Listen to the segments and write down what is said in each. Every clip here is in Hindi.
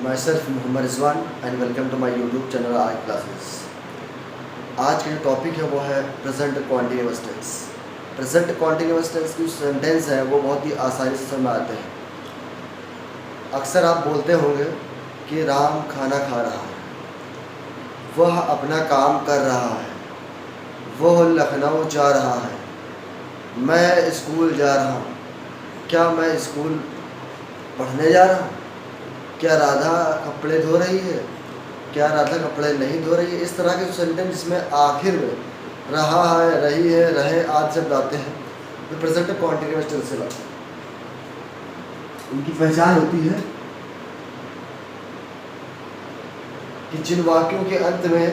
myself Mohammad Rizwan and welcome to my YouTube channel art classes. आज का जो टॉपिक है वो है present continuous tense. Present continuous tense की सेंटेंस है वो बहुत ही आसानी से समझ में आते हैं। अक्सर आप बोलते होंगे कि राम खाना खा रहा है, वह अपना काम कर रहा है, वह लखनऊ जा रहा है, मैं स्कूल जा रहा हूँ, क्या मैं स्कूल पढ़ने जा रहा हूँ, क्या राधा कपड़े धो रही है, क्या राधा कपड़े नहीं धो रही है। इस तरह के जो सेंटेंस जिसमें आखिर में रहा है, रही है, रहे आदि शब्द आते हैं तो प्रेजेंट कॉन्टिन्यूअस टेंस से लाते हैं। उनकी पहचान होती है कि जिन वाक्यों के अंत में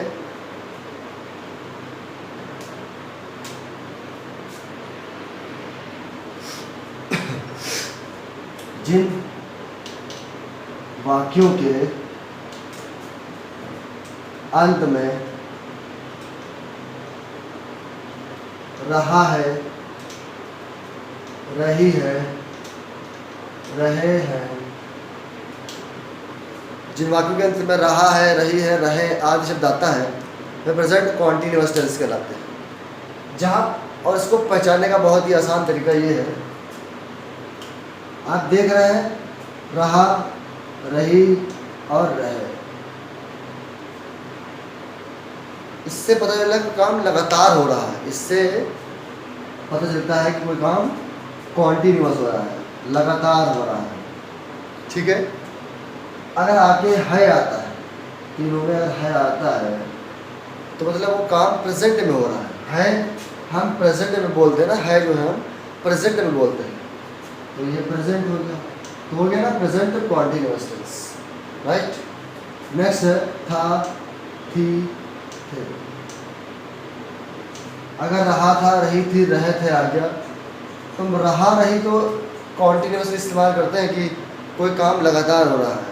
जिन वाक्यों के अंत में रहा है, रही है, रहे हैं, जिन वाक्यों के अंत में रहा है, रही है, रहे आदि शब्द आता है वे प्रेजेंट कॉन्टिन्यूअस टेंस कहलाते हैं। जहाँ और इसको पहचानने का बहुत ही आसान तरीका ये है, आप देख रहे हैं रहा, रही और रहे, इससे पता चला कि काम लगातार हो रहा है, इससे पता चलता है कि कोई काम कॉन्टिन्यूअस हो रहा है, लगातार हो रहा है। ठीक है। अगर आके है आता है, तीनों में अगर है आता है तो मतलब वो काम प्रेजेंट में हो रहा है। हम प्रेजेंट में बोलते हैं ना, है जो है हम प्रेजेंट में बोलते हैं, तो ये प्रेजेंट हो गया, तो हो गया ना present continuous tense. Right. Next है था, थी, थे। अगर रहा था, रही थी, रहे थे आ गया, तो हम रहा रही तो कॉन्टिन्यूअसली इस्तेमाल करते हैं कि कोई काम लगातार हो रहा है,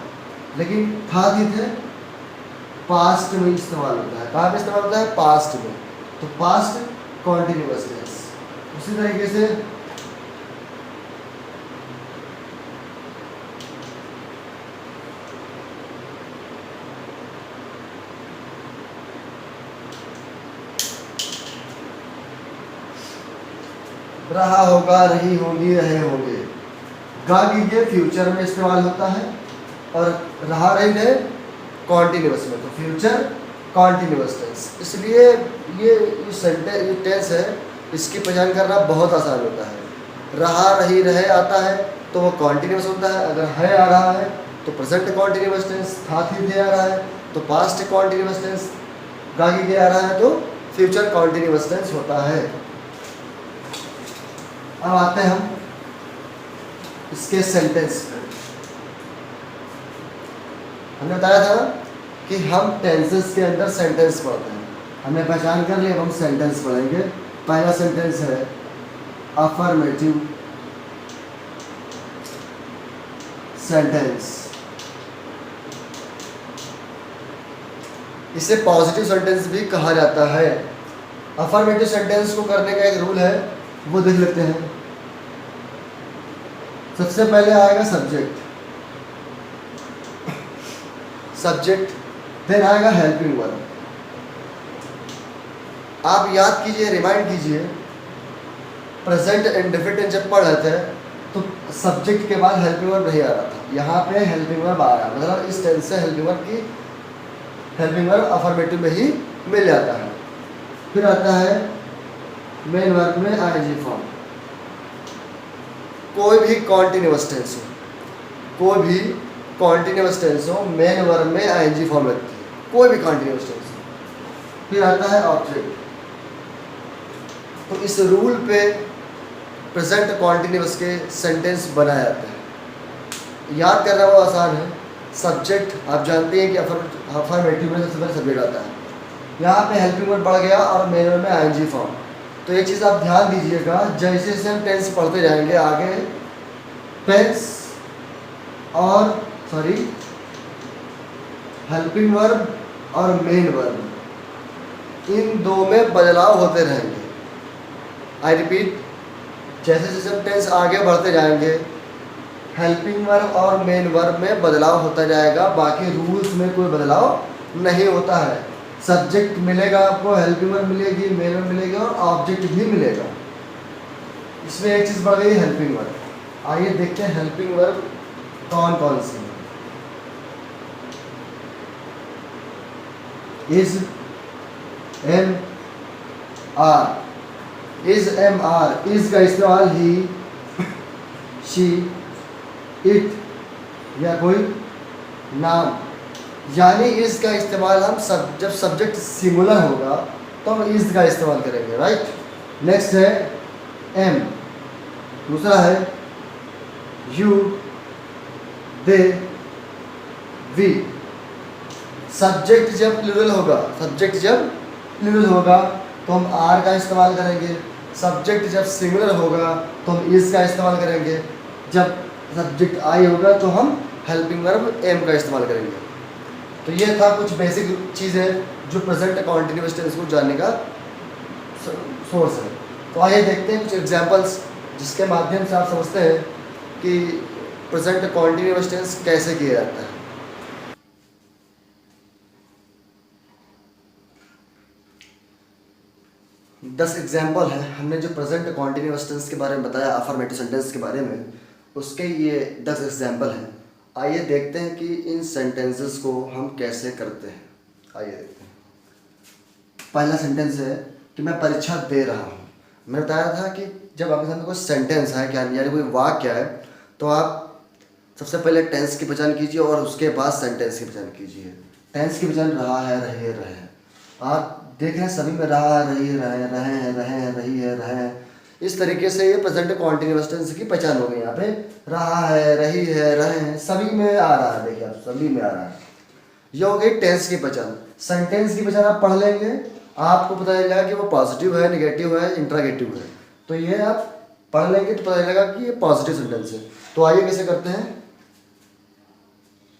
लेकिन था, थी, थे पास्ट में इस्तेमाल होता है। कहाँ पे इस्तेमाल होता है? पास्ट में। तो पास्ट कॉन्टिन्यूअस टेंस। उसी तरीके से रहा होगा, रही होंगी, रहे होंगे। गा कीजिए फ्यूचर में इस्तेमाल होता है और रहा रही है कॉन्टिन्यूअस में, तो फ्यूचर कॉन्टिन्यूअस टेंस। इसलिए ये सेंटेंस, ये टेंस है, इसकी पहचान करना बहुत आसान होता है। रहा, रही, रहे आता है तो वो कॉन्टिन्यूअस होता है। अगर है आ रहा है तो प्रेजेंट कॉन्टिन्यूअस टेंस, था, थी, थे आ रहा है तो पास्ट कॉन्टिन्यूअस टेंस, गा कीजिए आ रहा है तो फ्यूचर कॉन्टिन्यूअस टेंस होता है। अब आते हैं हम इसके सेंटेंस पे। हमने बताया था कि हम टेंसेस के अंदर सेंटेंस पढ़ते हैं। हमने पहचान कर लिया, अब हम सेंटेंस पढ़ेंगे। पहला सेंटेंस है अफर्मेटिव सेंटेंस। इसे पॉजिटिव सेंटेंस भी कहा जाता है। अफर्मेटिव सेंटेंस को करने का एक रूल है, वो देख लेते हैं। सबसे पहले आएगा सब्जेक्ट, देन आएगा हेल्पिंग वर्ब। आप याद कीजिए, रिमाइंड कीजिए, प्रेजेंट इंडेफिनिट जब पढ़ रहे थे तो सब्जेक्ट के बाद हेल्पिंग वर्ब नहीं आ रहा था, यहाँ पे हेल्पिंग वर्ब आ रहा है। मतलब इस टेंस से हेल्पिंग वर्ब अफर्मेटिव में ही मिल जाता है। फिर आता है मेन वर्ब में आईएनजी फॉर्म। कोई भी कॉन्टिन्यूअस टेंस हो, कोई भी कॉन्टिन्यूअस टेंस हो, मेन वर्ब में आईएनजी फॉर्म लगती है, कोई भी कॉन्टिन्यूअस टेंस हो। फिर आता है ऑब्जेक्ट। तो इस रूल पे प्रेजेंट कॉन्टिन्यूअस के सेंटेंस बनाए जाते हैं। याद करना वो आसान है। सब्जेक्ट आप जानते हैं कि अफर्मेटिव में सबसे पहले सब्जेक्ट आता है, यहाँ पे हेल्पिंग वर्ब बढ़ गया और मेन वर्ब में आईएनजी फॉर्म। तो एक चीज़ आप ध्यान दीजिएगा, जैसे जैसे हम टेंस पढ़ते जाएंगे आगे, टेंस और हेल्पिंग वर्ब और मेन वर्ब, इन दो में बदलाव होते रहेंगे। आई रिपीट, जैसे जैसे हम टेंस आगे बढ़ते जाएंगे हेल्पिंग वर्ब और मेन वर्ब में बदलाव होता जाएगा, बाकी रूल्स में कोई बदलाव नहीं होता है। सब्जेक्ट मिलेगा आपको, हेल्पिंग वर्ब मिलेगी, मेन वर्ब मिलेगी और ऑब्जेक्ट भी मिलेगा। इसमें एक चीज़ बढ़ गई, हेल्पिंग वर्ब। आइए देखते हैं हेल्पिंग वर्ब कौन कौन सी है। Is, am, are. Is, am, are. Is का इस्तेमाल ही, शी, इट या कोई नाम, यानी इज का इस्तेमाल हम जब सब्जेक्ट सिंगुलर होगा तो हम इज का इस्तेमाल करेंगे, राइट। नेक्स्ट है एम। दूसरा है यू, दे, वी। सब्जेक्ट जब प्लूरल होगा, तो हम आर का इस्तेमाल करेंगे। सब्जेक्ट जब सिंगुलर होगा तो हम इज का इस्तेमाल करेंगे। जब सब्जेक्ट आई होगा तो हम हेल्पिंग वर्ब एम का इस्तेमाल करेंगे। तो ये था कुछ बेसिक चीज़ें जो प्रेजेंट कॉन्टिन्यूअस टेंस को जानने का सोर्स है। तो आइए देखते हैं कुछ एग्जांपल्स जिसके माध्यम से आप समझते हैं कि प्रेजेंट कॉन्टिन्यूअस टेंस कैसे किया जाता है। दस एग्जाम्पल है। हमने जो प्रेजेंट कॉन्टिन्यूअस टेंस के बारे में बताया, अफर्मेटिव सेंटेंस के बारे में, उसके ये 10 एग्जाम्पल हैं। आइए देखते हैं कि इन सेंटेंसेस को हम कैसे करते हैं। आइए देखते हैं। पहला सेंटेंस है कि मैं परीक्षा दे रहा हूँ। मैंने बताया था कि जब आपके सामने कोई सेंटेंस है, क्या यानी कोई वाक्य है, तो आप सबसे पहले टेंस की पहचान कीजिए और उसके बाद सेंटेंस की पहचान कीजिए। टेंस की पहचान रहा है, रहे, रहे। आप देख रहे हैं सभी में रहा, रही, रहे, रहे हैं, रहे हैं, रही है, रहे हैं। इस तरीके से ये प्रेजेंट कॉन्टिन्यूअस टेंस की पहचान हो गई। यहाँ पे रहा है, रही है, रहे हैं, सभी में आ रहा है। देखिए आप, सभी में आ रहा है। ये हो गई टेंस की पहचान। सेंटेंस की पहचान आप पढ़ लेंगे, आपको पता चलेगा कि वो पॉजिटिव है, नेगेटिव है, इंट्रागेटिव है। तो ये आप पढ़ लेंगे तो पता चलेगा कि ये पॉजिटिव सेंटेंस है। तो आइए कैसे करते हैं।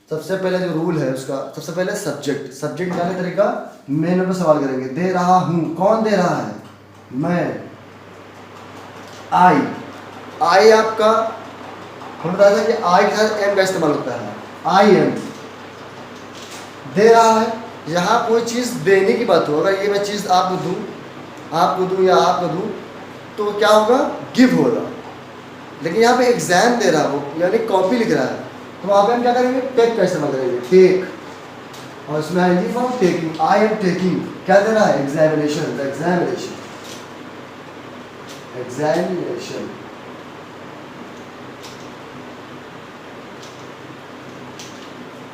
सबसे पहले जो रूल है उसका, सबसे पहले सब्जेक्ट का तरीका, मेन पर सवाल करेंगे। दे रहा हूँ, कौन दे रहा है? मैं। आई आपका, हम बताया था कि आई के साथ एम का इस्तेमाल होता है। आई एम दे रहा है। यहाँ कोई चीज़ देने की बात हो, अगर ये मैं चीज़ आपको दूँ या आपको दूँ तो क्या होगा? गिव होगा। लेकिन यहाँ पे एग्जाम दे रहा हो, यानी कॉपी लिख रहा है, तो वहाँ पे हम क्या करेंगे? टेक का इस्तेमाल करेंगे, टेक। और इसमें आएगी for taking. I am taking, क्या दे रहा है? Examination, examination.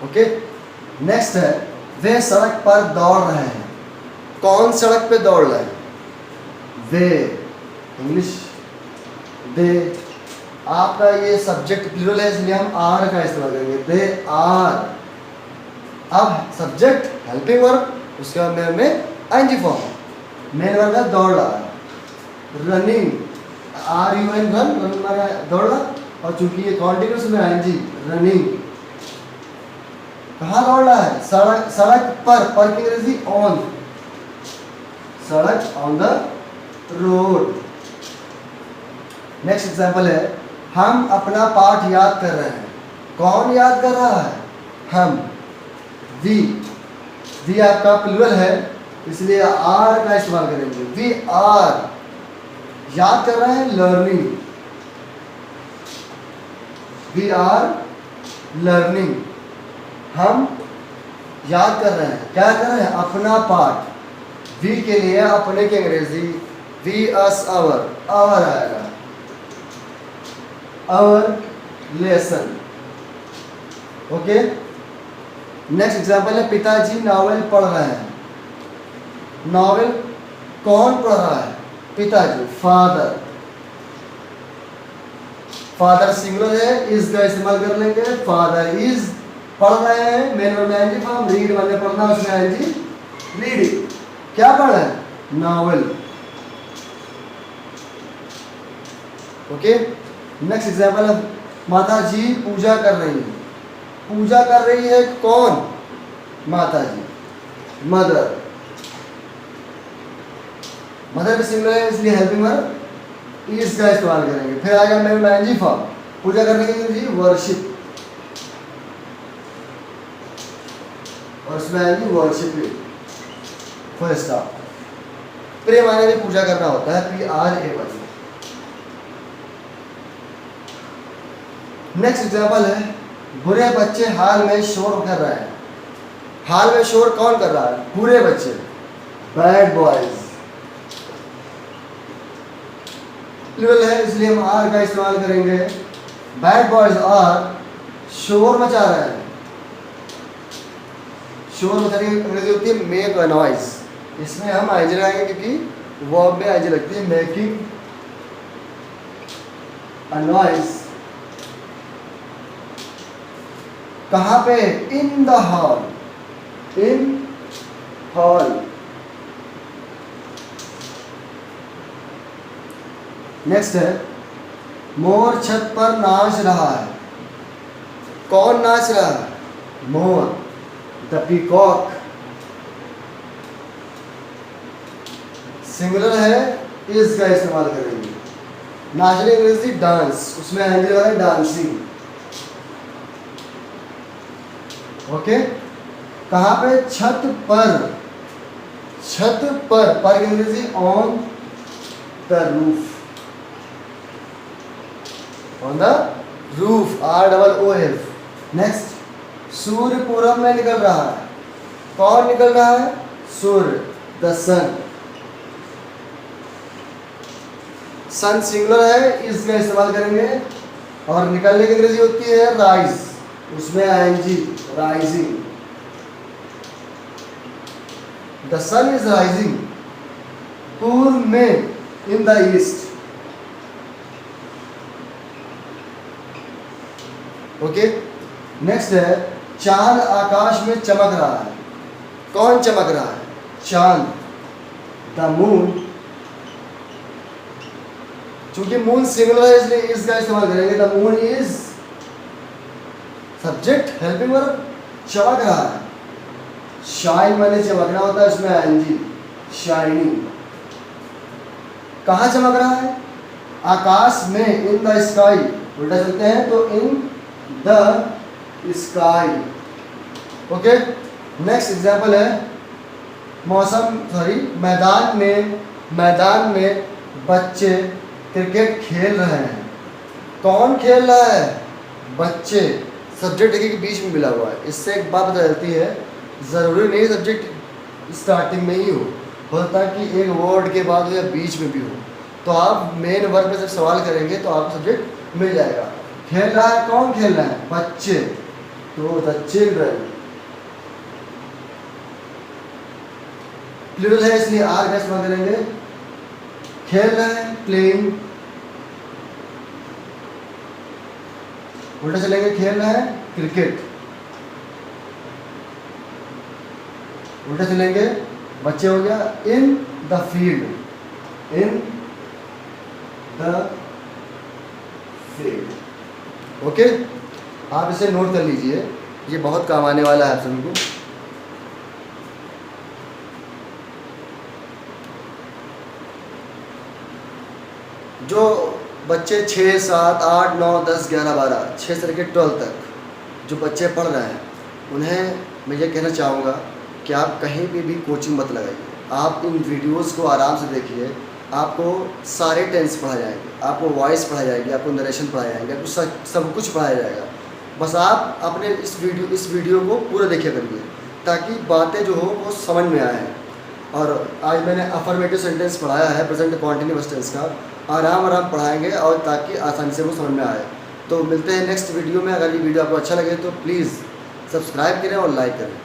ओके। नेक्स्ट है, वे सड़क पर दौड़ रहे हैं। कौन सड़क पे दौड़ रहा है? वे, इंग्लिश दे। आपका ये सब्जेक्ट प्लूरल है, इसलिए हम आर का इस्तेमाल करेंगे। They are. अब सब्जेक्ट हेल्पिंग वर्ब, उसके बाद में आईएनजी फॉर्म। मेन वर्ब है दौड़ रहा है। Running, R U N, run दौड़ रहा। और चूंकि ये कॉन्टिन्यूस में आईएनजी, रनिंग। कहाँ दौड़ रहा है? सड़क पर की अंग्रेजी ऑन। सड़क, on the road. Next example है, हम अपना पाठ याद कर रहे हैं। कौन याद कर रहा है? हम। वी आपका प्लूरल है, इसलिए आर का इस्तेमाल करेंगे। वी आर याद कर रहे हैं, लर्निंग। We are learning. हम याद कर रहे हैं, क्या कर रहे हैं? अपना पाठ। वी के लिए अपने की अंग्रेजी वी अस आवर आएगा। Our lesson. Okay. Next example है, पिताजी नॉवेल पढ़ रहे हैं। नॉवेल कौन पढ़ रहा है? पिताजी, फादर। फादर सिंगुलर है, इज का इस्तेमाल कर लेंगे। फादर इज पढ़ रहे हैं, मेन वर्ब में आएंगे फॉर्म। रीड वाले पढ़ना, उसमें आएंगी रीडिंग। क्या पढ़ रहे हैं? नॉवेल। ओके। नेक्स्ट एग्जाम्पल है, माता जी पूजा कर रही है। पूजा कर रही है कौन? माता जी, मदर। मदर भी सिंगुलर है, इसलिए हेल्पिंग वर्ब इज का इस्तेमाल करेंगे। फिर आएगा मेन वर्ब फॉर्म। पूजा करने की अंग्रेजी वर्शिप, और उसमें आएगी वर्शिपिंग, फुल स्टॉप। प्रे माने भी पूजा करना होता है, PRAY। नेक्स्ट एग्जाम्पल है, बुरे बच्चे हाल में शोर कर रहे हैं। हाल में शोर कौन कर रहा है? बुरे बच्चे, बैड बॉयज। प्लूरल है इसलिए हम आर का इस्तेमाल करेंगे। बैड बॉयज आर शोर मचा रहे हैं। शोर मचाने की अंग्रेजी होती है मेक अ नॉइज। इसमें हम आईजी लगाएंगे क्योंकि वर्ब में आईजी लगती है, मेकिंग अ नॉइज। कहाँ पे? In the hall, in hall. Next है, मोर छत पर नाच रहा है। कौन नाच रहा है? मोर, द पीकॉक। सिंगुलर है, इज का इस्तेमाल करेंगे। नाचने की अंग्रेजी डांस, उसमें आएंगे वाला डांसिंग। ओके, कहाँ पे? छत पर, छत पर की अंग्रेजी on the roof, on the roof, ROOF। Next, सूर्य पूरब में निकल रहा है। कौन निकल रहा है? सूर्य, द सन। सन सिंगुलर है, इसका इस्तेमाल करेंगे। और निकलने की अंग्रेजी होती है राइज, उसमें I N G, rising. The sun is rising पूर्व में, in the east. Okay, next है, चांद आकाश में चमक रहा है। कौन चमक रहा है? चांद, द मून। चूंकि मून सिंगुलर है इसलिए इसका इस्तेमाल करेंगे। The moon is subject, helping verb, चमक रहा है। शाइन माने चमकना होता है, उसमें आईएनजी, शाइनिंग। कहाँ चमक रहा है? आकाश में, इन द स्काई। उल्टा चलते हैं तो in the sky. Okay, next example है, मैदान में बच्चे क्रिकेट खेल रहे हैं। कौन खेल रहा है? बच्चे। सब्जेक्ट के बीच में मिला हुआ है। इससे एक बात पता चलती है, ज़रूरी नहीं सब्जेक्ट स्टार्टिंग में ही होता है कि एक वर्ड के बाद हो या बीच में भी हो। तो आप मेन वर्ड में जब सवाल करेंगे तो आपको सब्जेक्ट मिल जाएगा। खेल रहा है, कौन खेल रहा है? बच्चे, तो द चिल्ड्रन। प्लूरल है इसलिए आर का इस्तेमाल करेंगे। खेल रहा है, प्लेइंग। उल्टा चलेंगे, खेल रहा है, क्रिकेट। उल्टा चलेंगे, बच्चे हो गया, in the field, in the field. Okay, आप इसे नोट कर लीजिए, ये बहुत काम आने वाला है आप सभी को। जो बच्चे 6, 7, 8, 9, 10, 11, 12, 6 से लेकर 12 तक जो बच्चे पढ़ रहे हैं, उन्हें मैं ये कहना चाहूँगा कि आप कहीं भी कोचिंग मत लगाइए। आप इन वीडियोस को आराम से देखिए। आपको सारे टेंस पढ़ाए जाएंगे, आपको वॉइस पढ़ाई जाएगी, आपको नरेशन पढ़ाया जाएंगे, आपको सब कुछ पढ़ाया जाएगा। बस आप अपने इस वीडियो को पूरा देखिए करिए, ताकि बातें जो हो वो समझ में आए। और आज मैंने अफर्मेटिव सेंटेंस पढ़ाया है, प्रेजेंट कॉन्टिन्यूअस टेंस का। आराम पढ़ाएंगे और ताकि आसानी से वो समझ में आए। तो मिलते हैं नेक्स्ट वीडियो में। अगर ये वीडियो आपको अच्छा लगे तो प्लीज़ सब्सक्राइब करें और लाइक करें।